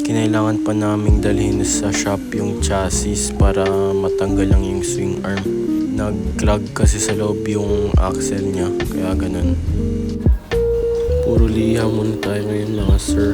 kinailangan pa naming dalhin sa shop yung chassis para matanggal lang yung swing arm. Nag-clog kasi sa loob yung axle niya, kaya ganun. Puro liha muna tayo ngayon mga sir.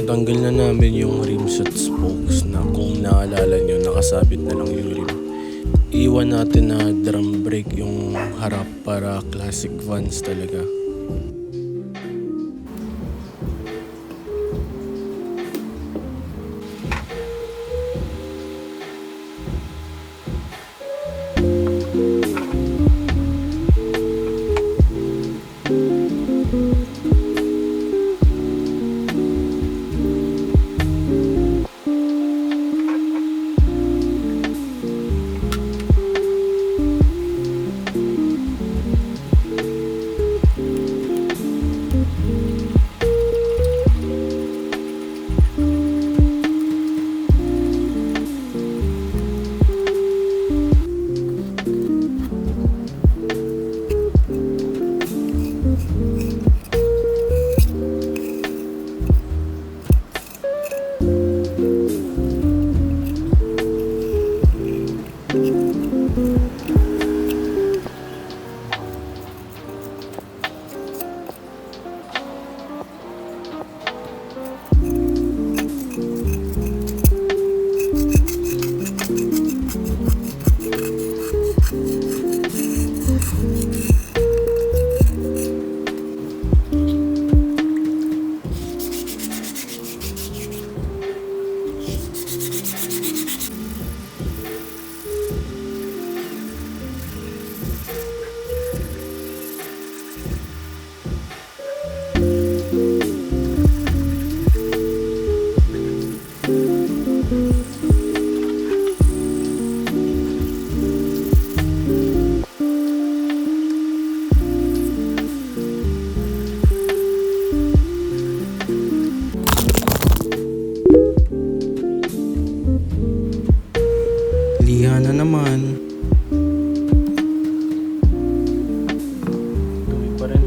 Natanggal na namin yung rims at spokes na kung naalala nyo, nakasabit na lang yung rim. Iwan natin na drum brake yung harap para classic vans talaga. naman. Tuloy pa rin.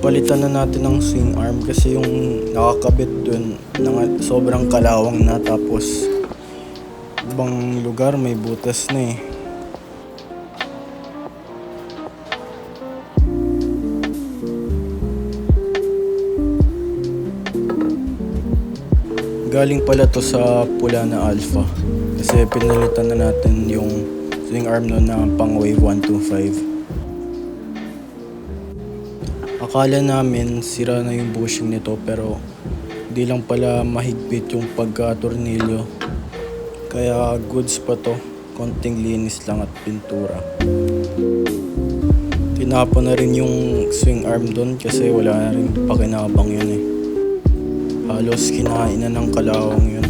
Papalitan na natin ng swing arm kasi yung nakakabit dun sobrang kalawang na, tapos ibang lugar may butas na eh. Galing pala to sa pula na alpha kasi pinalitan na natin yung swing arm nun na pang wave 125. Akala namin sira na yung bushing nito pero di lang pala mahigpit yung pagka-tornilyo. Kaya goods pa to, konting linis lang at pintura. Tinapon na rin yung swing arm doon kasi wala na rin pakinabang yun eh. Halos kinain na ng kalawang yun.